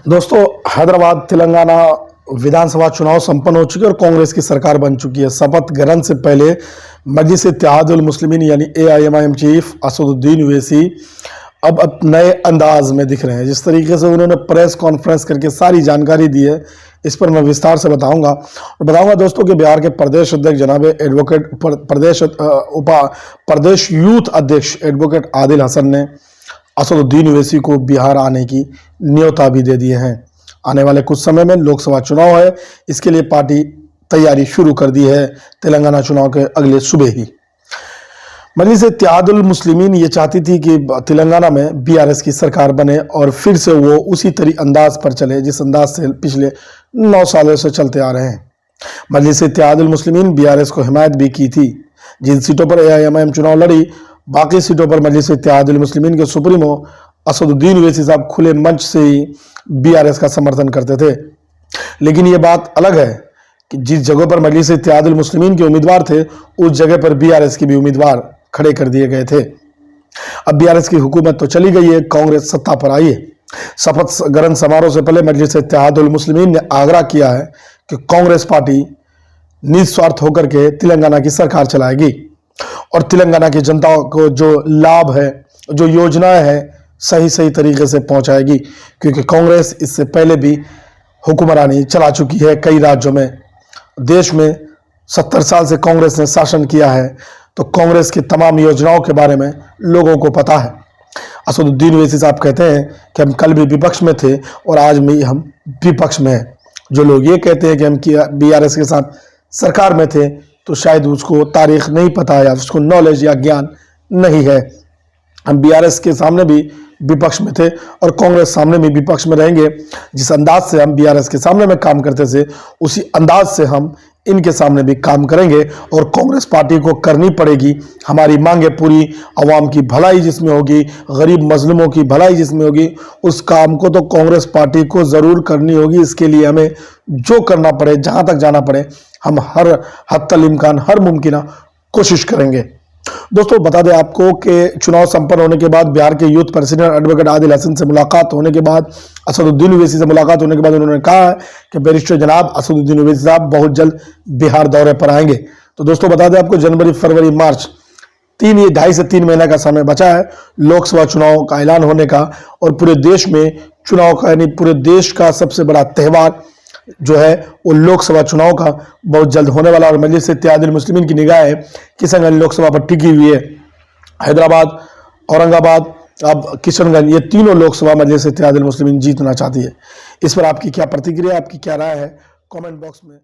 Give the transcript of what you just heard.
दोस्तों, हैदराबाद तेलंगाना विधानसभा चुनाव संपन्न हो चुके और कांग्रेस की सरकार बन चुकी है। शपथ ग्रहण से पहले मजलिस इत्तेहादुल मुस्लिमीन यानी एआईएमआईएम चीफ असदुद्दीन ओवैसी अब नए अंदाज में दिख रहे हैं। जिस तरीके से उन्होंने प्रेस कॉन्फ्रेंस करके सारी जानकारी दी है, इस पर मैं विस्तार से बताऊंगा दोस्तों कि बिहार के प्रदेश अध्यक्ष जनाब एडवोकेट प्रदेश यूथ अध्यक्ष एडवोकेट आदिल हसन ने असदुद्दीन ओवैसी को बिहार आने की न्योता भी दे दिए हैं। आने वाले कुछ समय में लोकसभा चुनाव है, इसके लिए पार्टी तैयारी शुरू कर दी है। तेलंगाना चुनाव के अगले सुबह ही मजलिस इत्तेहादुल मुस्लिमीन ये चाहती थी कि तेलंगाना में बीआरएस की सरकार बने और फिर से वो उसी अंदाज पर चले जिस अंदाज से पिछले 9 सालों से चलते आ रहे हैं। मजलिस इत्तेहादुल मुस्लिमीन बीआरएस को हिमायत भी की थी। जिन सीटों पर एआईएमआईएम चुनाव लड़ी, बाकी सीटों पर मजलिस इत्तेहादुल मुस्लिमीन के सुप्रीमो असदुद्दीन ओवैसी साहब खुले मंच से ही बीआरएस का समर्थन करते थे। लेकिन ये बात अलग है कि जिस जगह पर मजलिस इत्तेहादुल मुस्लिमीन के उम्मीदवार थे, उस जगह पर बीआरएस के भी उम्मीदवार खड़े कर दिए गए थे। अब बीआरएस की हुकूमत तो चली गई है, कांग्रेस सत्ता पर आई है। शपथ ग्रहण समारोह से पहले मजलिस इत्तेहादुल मुस्लिमीन ने आग्रह किया है कि कांग्रेस पार्टी निस्वार्थ होकर के तेलंगाना की सरकार चलाएगी और तेलंगाना की जनता को जो लाभ है, जो योजनाएं हैं, सही तरीके से पहुंचाएगी, क्योंकि कांग्रेस इससे पहले भी हुक्मरानी चला चुकी है कई राज्यों में। देश में 70 साल से कांग्रेस ने शासन किया है, तो कांग्रेस की तमाम योजनाओं के बारे में लोगों को पता है। असदुद्दीन ओवैसी साहब कहते हैं कि हम कल भी विपक्ष में थे और आज भी हम विपक्ष में हैं। जो लोग ये कहते हैं कि हम बीआरएस के साथ सरकार में थे, तो शायद उसको तारीख नहीं पता है या उसको नॉलेज या ज्ञान नहीं है। हम बीआरएस के सामने भी विपक्ष में थे और कांग्रेस सामने भी विपक्ष में रहेंगे। जिस अंदाज से हम बीआरएस के सामने में काम करते थे, उसी अंदाज से हम इनके सामने भी काम करेंगे और कांग्रेस पार्टी को करनी पड़ेगी हमारी मांगे पूरी। आवाम की भलाई जिसमें होगी, गरीब मजलूमों की भलाई जिसमें होगी, उस काम को तो कांग्रेस पार्टी को ज़रूर करनी होगी। इसके लिए हमें जो करना पड़े, जहां तक जाना पड़े, हम हर हत्तल इम्कान, हर मुमकिन कोशिश करेंगे। दोस्तों, बता दें आपको कि चुनाव संपन्न होने के बाद बिहार के youth president advocate Adil Hasan से मुलाकात होने के बाद, असदुद्दीन ओवैसी से मुलाकात होने के बाद उन्होंने कहा है कि बैरिस्टर जनाब असदुद्दीन ओवैसी साहब बहुत जल्द बिहार दौरे पर आएंगे। तो दोस्तों, बता दें आपको जनवरी, फरवरी, मार्च 2.5 से 3 महीने का समय बचा है लोकसभा चुनाव का ऐलान होने का। और पूरे देश में चुनाव का, यानी पूरे देश का सबसे बड़ा त्यौहार जो है वो लोकसभा चुनाव का बहुत जल्द होने वाला। और मजलिस इत्तेहादुल मुस्लिमीन की निगाहें किशनगंज लोकसभा पर टिकी हुई है। हैदराबाद, औरंगाबाद, अब किशनगंज, ये तीनों लोकसभा मजलिस इत्तेहादुल मुस्लिमीन जीतना चाहती है। इस पर आपकी क्या प्रतिक्रिया, आपकी क्या राय है, कमेंट बॉक्स में